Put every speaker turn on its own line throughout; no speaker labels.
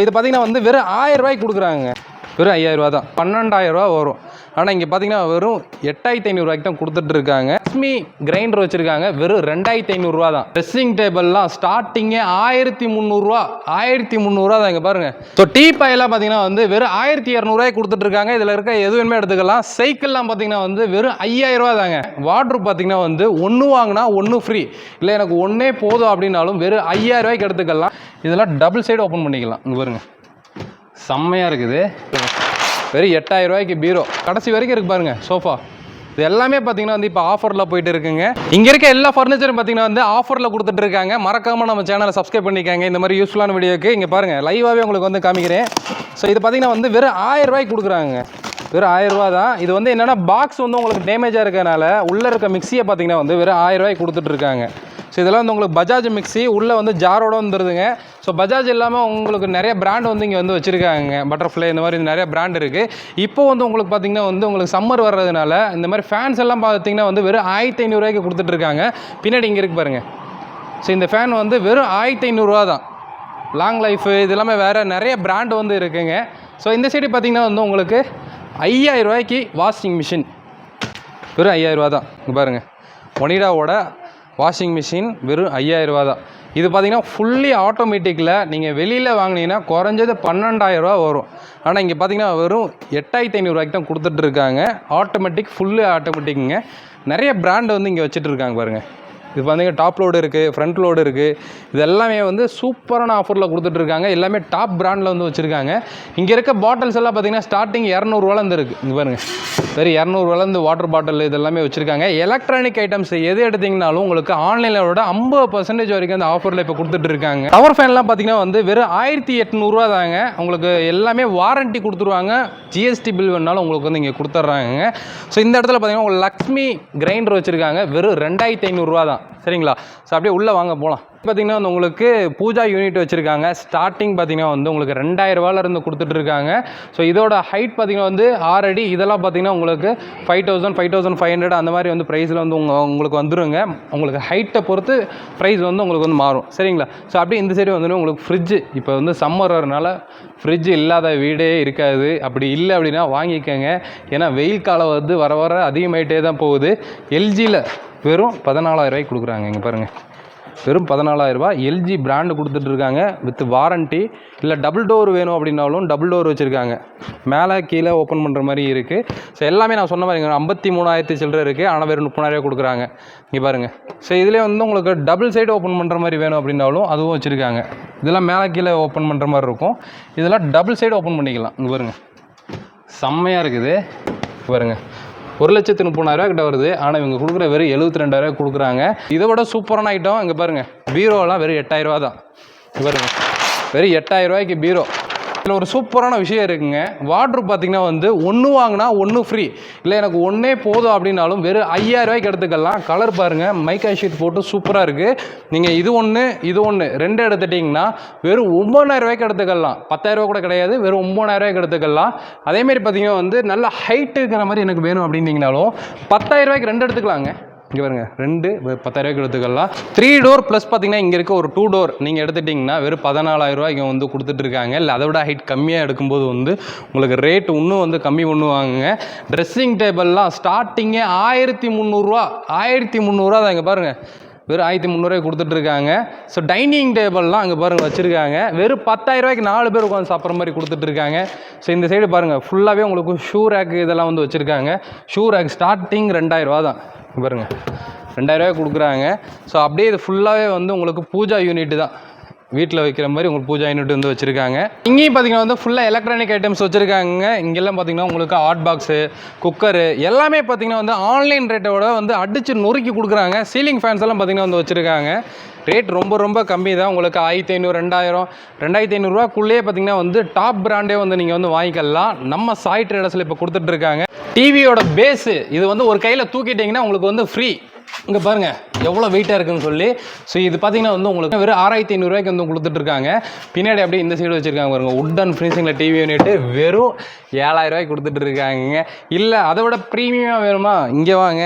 இது பார்த்தீங்கன்னா வந்து வெறும் 1000 ரூபாய்க்கு கொடுக்குறாங்க. வெறும் 5000 ரூபா தான், 12000 ரூபா வரும். ஆனால் இங்கே பார்த்தீங்கன்னா வெறும் 8500 ரூபாய்க்கு தான் கொடுத்துட்டு இருக்காங்க. லக்ஷ்மி கிரைண்டர் வச்சிருக்காங்க, வெறும் 2500 ரூபா தான். ட்ரெஸ்ஸிங் டேபிள்லாம் ஸ்டார்டிங்கே 1300 ரூபா, 1300 ரூபா தான். இங்கே பாருங்க. ஸோ டீ பாயெல்லாம் பார்த்தீங்கன்னா வந்து வெறும் 1200 ரூபாய்க்கு கொடுத்துட்டு இருக்காங்க. இதில் இருக்க எது வேணுமே எடுத்துக்கலாம். சைக்கிள்லாம் பார்த்தீங்கன்னா வந்து வெறும் 5000 ரூபா தாங்க. வாட்ரு பார்த்தீங்கன்னா வந்து ஒன்று வாங்கினா ஒன்று ஃப்ரீ, இல்லை எனக்கு ஒன்றே போதும் அப்படின்னாலும் வெறும் 5000 ரூபாய்க்கு எடுத்துக்கலாம். இதெல்லாம் டபுள் சைடு ஓப்பன் பண்ணிக்கலாம். இங்கே பாருங்க, செம்மையாக இருக்குது. வெறும் 8000 ரூபாய்க்கு பீரோ, கடைசி வரைக்கும் இருக்குது பாருங்க. சோஃபா இது எல்லாமே பார்த்தீங்கன்னா வந்து இப்போ ஆஃபரில் போயிட்டு இருக்குங்க. இங்கே இருக்க எல்லா ஃபர்னிச்சரும் பார்த்தீங்கன்னா வந்து ஆஃபரில் கொடுத்துட்டு இருக்காங்க. மறக்காமல் நம்ம சேனலை சப்ஸ்கிரைப் பண்ணிக்காங்க. இந்த மாதிரி யூஸ்ஃபுல்லான வீடியோக்கு இங்கே பாருங்கள், லைவாகவே உங்களுக்கு வந்து காமிக்கிறேன். ஸோ இது பார்த்தீங்கன்னா வந்து வெறும் 1000 ரூபாய்க்கு கொடுக்குறாங்க. வெறும் 1000 ரூபா தான். இது வந்து என்னென்னா பாக்ஸ் வந்து உங்களுக்கு டேமேஜாக இருக்கிறனால உள்ளே இருக்க மிக்சியை பார்த்தீங்கன்னா வந்து வெறும் 1000 ரூபாய்க்கு கொடுத்துட்ருக்காங்க. ஸோ இதெல்லாம் வந்து உங்களுக்கு பஜாஜ் மிக்சி உள்ளே வந்து ஜாரோட வந்துடுதுங்க. ஸோ பஜாஜ் இல்லாமல் உங்களுக்கு நிறைய பிராண்ட் வந்து இங்கே வந்து வச்சுருக்காங்க. பட்டர்ஃப்ளை இந்த மாதிரி நிறைய பிராண்ட் இருக்குது. இப்போ வந்து உங்களுக்கு பார்த்திங்கன்னா வந்து உங்களுக்கு சம்மர் வர்றதுனால இந்த மாதிரி ஃபேன்ஸ் எல்லாம் பார்த்திங்கன்னா வந்து வெறும் 1500 ரூபாய்க்கு கொடுத்துட்ருக்காங்க. பின்னாடி இங்கே இருக்குது பாருங்கள். ஸோ இந்த ஃபேன் வந்து வெறும் 1500 ரூபா தான். லாங் லைஃபு இது எல்லாமே வேறு நிறைய பிராண்ட் வந்து இருக்குங்க. ஸோ இந்த சைடு பார்த்திங்கன்னா வந்து உங்களுக்கு 5000 ரூபாய்க்கு வாஷிங் மிஷின், வெறும் 5000 ரூபா தான். இங்கே பாருங்கள், ஒனிடாவோட வாஷிங் மிஷின் வெறும் 5000 ரூபா தான். இது பார்த்திங்கன்னா ஃபுல்லி ஆட்டோமேட்டிக்கில் நீங்கள் வெளியில் வாங்கினீங்கன்னா குறைஞ்சது 12000 ரூபா வரும். ஆனால் இங்கே பார்த்திங்கன்னா வெறும் 8500 ரூபாய்க்கு தான் கொடுத்துட்ருக்காங்க. ஆட்டோமேட்டிக், ஃபுல்லி ஆட்டோமேட்டிக்குங்க. நிறைய பிராண்டு வந்து இங்கே வச்சுட்டு இருக்காங்க பாருங்கள். இது பார்த்தீங்கன்னா டாப் லோடு இருக்குது, ஃப்ரண்ட் லோடு இருக்குது. இது எல்லாமே வந்து சூப்பரான ஆஃபரில் கொடுத்துட்ருக்காங்க. எல்லாமே டாப் பிராண்டில் வந்து வச்சுருக்காங்க. இங்கே இருக்க பாட்டில்ஸ் எல்லாம் பார்த்திங்கன்னா ஸ்டார்டிங் 200 ரூபாலேருந்து இருக்குது. இங்கே பாருங்கள், வெறும் 200 ரூபாலேருந்து வாட்டர் பாட்டில் இது எல்லாமே வச்சுருக்காங்க. எலக்ட்ரானிக் ஐட்டம்ஸ் எது எடுத்திங்கனாலும் உங்களுக்கு ஆன்லைனோட 50% வரைக்கும் அந்த ஆஃபரில் இப்போ கொடுத்துட்ருக்காங்க. டவர் ஃபேன்லாம் பார்த்திங்கன்னா வந்து வெறும் 1800 ரூபா தாங்க. உங்களுக்கு எல்லாமே வாரண்ட்டி கொடுத்துருவாங்க. ஜிஎஸ்டி பில் வேணாலும் உங்களுக்கு வந்து இங்கே கொடுத்துட்றாங்க. ஸோ இந்த இடத்துல பார்த்திங்கன்னா உங்களுக்கு லக்ஷ்மி கிரைண்டர் வச்சுருக்காங்க, வெறும் 2500 ரூபா தான். சரிங்களா? ஸோ அப்படியே உள்ளே வாங்க போகலாம். பார்த்திங்கன்னா வந்து உங்களுக்கு பூஜா யூனிட் வச்சுருக்காங்க. ஸ்டார்டிங் பார்த்திங்கன்னா வந்து உங்களுக்கு 2000 ரூபாயிலேருந்து கொடுத்துட்ருக்காங்க. ஸோ இதோட ஹைட் பார்த்திங்கன்னா வந்து 6 அடி. இதெல்லாம் பார்த்திங்கன்னா உங்களுக்கு 5000, 5500 அந்த மாதிரி வந்து ப்ரைஸில் வந்து உங்களுக்கு வந்துடுங்க. உங்களுக்கு ஹைட்டை பொறுத்து ப்ரைஸ் வந்து உங்களுக்கு வந்து மாறும். சரிங்களா? ஸோ அப்படியே இந்த சைடு வந்து உங்களுக்கு ஃப்ரிட்ஜு, இப்போ வந்து சம்மர் வரனால ஃப்ரிட்ஜ் இல்லாத வீடே இருக்காது. அப்படி இல்லை அப்படின்னா வாங்கிக்கோங்க. ஏன்னா வெயில் காலம் வந்து வர வர அதிகமாகிட்டே தான் போகுது. எல்ஜியில் வெறும் 14000 ரூபாய்க்கு கொடுக்குறாங்க. இங்கே பாருங்கள், வெறும் 14000 ரூபா. எல்ஜி பிராண்டு கொடுத்துட்ருக்காங்க வித் வாரண்ட்டி. இல்லை டபுள் டோர் வேணும் அப்படின்னாலும் டபுள் டோர் வச்சுருக்காங்க. மேலே கீழே ஓப்பன் பண்ணுற மாதிரி இருக்குது. ஸோ எல்லாமே நான் சொன்ன மாதிரி 53000 சில்லரை இருக்குது. ஆனால் வெறும் 30000 கொடுக்குறாங்க. இங்கே பாருங்கள். ஸோ இதிலே வந்து உங்களுக்கு டபுள் சைடு ஓப்பன் பண்ணுற மாதிரி வேணும் அப்படின்னாலும் அதுவும் வச்சுருக்காங்க. இதெல்லாம் மேலே கீழே ஓப்பன் பண்ணுற மாதிரி இருக்கும். இதெல்லாம் டபுள் சைடு ஓப்பன் பண்ணிக்கலாம். இங்கே பாருங்கள், செம்மையாக இருக்குது. பாருங்கள், 1,30,000 கிட்ட வருது. ஆனால் இவங்க கொடுக்குற வெறும் 72,000 கொடுக்குறாங்க. இதை விட சூப்பரான ஐட்டம் இங்கே பாருங்கள். பீரோலாம் வெறும் 8000 ரூபா தான். பாருங்கள், வெறும் 8000 ரூபாய்க்கு பீரோ. இதில் ஒரு சூப்பரான விஷயம் இருக்குங்க. வாட்ரு பார்த்திங்கன்னா வந்து ஒன்று வாங்கினா ஒன்று ஃப்ரீ, இல்லை எனக்கு ஒன்றே போதும் அப்படின்னாலும் வெறும் 5000 ரூபாய்க்கு எடுத்துக்கலாம். கலர் பாருங்கள், மைக்கா ஷீட் போட்டு சூப்பராக இருக்குது. நீங்கள் இது ஒன்று இது ஒன்று ரெண்டு எடுத்துட்டிங்கன்னா வெறும் 9000 ரூபாய்க்கு எடுத்துக்கலாம். 10000 ரூபா கூட கிடையாது, வெறும் 9000 ரூபாய்க்கு எடுத்துக்கலாம். அதேமாரி பார்த்திங்கன்னா வந்து நல்ல ஹைட் இருக்கிற மாதிரி எனக்கு வேணும் அப்படின்னிங்கனாலும் 10000 ரூபாய்க்கு ரெண்டு எடுத்துக்கலாங்க. இங்கே பாருங்க, 2 10000 ரூபாய்க்கு எடுத்துக்கலாம். 3 டோர் ப்ளஸ் பார்த்தீங்கன்னா இங்கே இருக்க ஒரு 2 டோர் நீங்கள் எடுத்துட்டிங்கன்னா வெறும் 14000 ரூபாய்க்கு வந்து கொடுத்துட்ருக்காங்க. இல்லை அதை விட ஹைட் கம்மியாக எடுக்கும்போது வந்து உங்களுக்கு ரேட் இன்னும் வந்து கம்மி பண்ணுவாங்க. ட்ரெஸ்ஸிங் டேபிள்லாம் ஸ்டார்டிங்கே 1300 ரூபா, 1300 ரூபா தான். இங்கே பாருங்கள், வெறும் 1300 ரூபாய்க்கு கொடுத்துட்ருக்காங்க. ஸோ டைனிங் டேபிள்லாம் அங்கே பாருங்கள் வச்சுருக்காங்க. வெறும் 10000 ரூபாய்க்கு 4 பேர் உட்காந்து சாப்பிட்ற மாதிரி கொடுத்துட்ருக்காங்க. ஸோ இந்த சைடு பாருங்கள், ஃபுல்லாகவே உங்களுக்கு ஷூ ரேக் இதெல்லாம் வந்து வச்சுருக்காங்க. ஷூ ரேக் ஸ்டார்டிங் 2000 ரூபா தான். பாருங்கள், 2000 ரூபாய் கொடுக்குறாங்க. ஸோ அப்படியே இது ஃபுல்லாகவே வந்து உங்களுக்கு பூஜா யூனிட் தான். வீட்டில் வைக்கிற மாதிரி உங்களுக்கு பூஜா யூனிட் வந்து வச்சுருக்காங்க. இங்கேயும் பார்த்தீங்கன்னா வந்து ஃபுல்லாக எலக்ட்ரானிக் ஐட்டம்ஸ் வச்சுருக்காங்க. இங்கெல்லாம் பார்த்தீங்கன்னா உங்களுக்கு ஹாட் பாக்ஸு, குக்கரு எல்லாமே பார்த்தீங்கன்னா வந்து ஆன்லைன் ரேட்டோட வந்து அடித்து நொறுக்கி கொடுக்குறாங்க. சீலிங் ஃபேன்ஸ் எல்லாம் பார்த்தீங்கன்னா வந்து வச்சுருக்காங்க. ரேட் ரொம்ப ரொம்ப கம்மி தான். உங்களுக்கு 1500, 2000, 2500 ரூபாக்குள்ளேயே பார்த்தீங்கன்னா வந்து டாப் பிராண்டே வந்து நீங்கள் வந்து வாங்கிக்கலாம். நம்ம சாய் ட்ரேடர்ஸில் இப்போ கொடுத்துட்ருக்காங்க. டிவியோட பேஸு இது வந்து ஒரு கையில் தூக்கிட்டிங்கன்னா உங்களுக்கு வந்து ஃப்ரீ. இங்கே பாருங்கள் எவ்வளோ வெயிட்டாக இருக்குன்னு சொல்லி. ஸோ இது பார்த்தீங்கன்னா வந்து உங்களுக்கு வெறும் 6500 ரூபாய்க்கு வந்து கொடுத்துட்ருக்காங்க. பின்னாடி அப்படியே இந்த சைடு வச்சுருக்காங்க பாருங்கள், வுட் அண்ட் ஃபினிஷிங்கில் டிவி யூனிட்டு வெறும் 7000 ரூபாய்க்கு கொடுத்துட்ருக்காங்க. இல்லை அதை விட ப்ரீமியமாக வேணுமா, இங்கே வாங்க,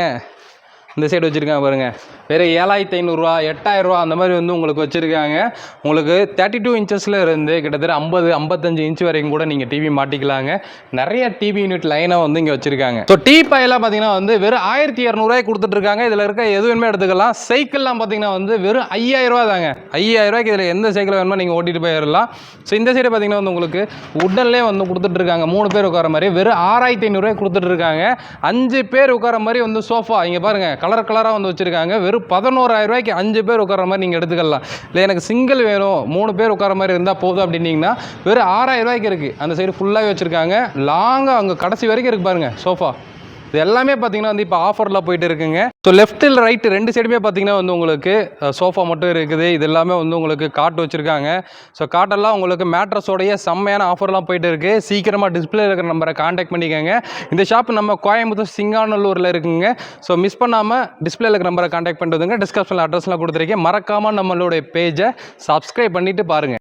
இந்த சைடு வச்சுருக்காங்க பாருங்கள், வெறும் 7500 8000 அந்த மாதிரி வந்து உங்களுக்கு வச்சுருக்காங்க. உங்களுக்கு 32 இன்ச்சஸில் இருந்து கிட்டத்தட்ட 50-55 இன்ச் வரைக்கும் கூட நீங்கள் டிவி மாட்டிக்கலாங்க. நிறைய டிவி யூனிட் லைனாக வந்து இங்கே வச்சுருக்காங்க. ஸோ டீபாயெல்லாம் பார்த்தீங்கன்னா வந்து வெறும் 1200 கொடுத்துட்ருக்காங்க. இதில் இருக்க எதுவுமே எடுத்துக்கலாம். சைக்கிள்லாம் பார்த்தீங்கன்னா வந்து வெறும் 5000 தாங்க. 5000 இதில் எந்த சைக்கிள் வேணுமோ நீங்கள் ஓட்டிகிட்டு போயிடலாம். ஸோ இந்த சைடு பார்த்தீங்கன்னா வந்து உங்களுக்கு உடன்லேயே வந்து கொடுத்துட்ருக்காங்க. 3 பேர் உட்கார மாதிரி வெறும் 6500 கொடுத்துட்ருக்காங்க. 5 பேர் உட்கார மாதிரி வந்து சோஃபா இங்கே பாருங்கள், கலராக வந்து வச்சுருக்காங்க. வெறும் 11000 5 பேர் உட்கார மாதிரி நீங்கள் எடுத்துக்கலாம். இல்லை எனக்கு சிங்கிள் வேணும் 3 பேர் உட்கார மாதிரி இருந்தால் போதும் அப்படின்னீங்கன்னா வெறும் 6000 இருக்குது. அந்த சைடு ஃபுல்லாகவே வச்சுருக்காங்க. லாங்காக அங்கே கடைசி வரைக்கும் இருக்குது பாருங்கள் சோஃபா. இது எல்லாமே பார்த்தீங்கன்னா வந்து இப்போ ஆஃபரில் போயிட்டு இருக்குங்க. ஸோ லெஃப்ட் ரைட்டு 2 சைடுமே பார்த்தீங்கன்னா வந்து உங்களுக்கு சோஃபா மட்டும் இருக்குது. இது எல்லாமே வந்து உங்களுக்கு காட் வச்சுருக்காங்க. ஸோ காட்டெல்லாம் உங்களுக்கு மேட்ரஸோடைய செம்மையான ஆஃபர்லாம் போயிட்டு இருக்குது. சீக்கிரமாக டிஸ்பிளே இருக்கிற நம்பரை காண்டாக்ட் பண்ணிக்கோங்க. இந்த ஷாப் நம்ம கோயம்புத்தூர் சிங்காநல்லூரில் இருக்குங்க. ஸோ மிஸ் பண்ணாமல் டிஸ்பிளே இருக்கிற நம்பரை காண்டாக்ட் பண்ணிட்டு வந்துங்க. டிஸ்கிரிப்ஷனில் அட்ரஸ்லாம் கொடுத்துருக்கேன். மறக்காமல் நம்மளுடைய பேஜை சப்ஸ்கிரைப் பண்ணிவிட்டு பாருங்கள்.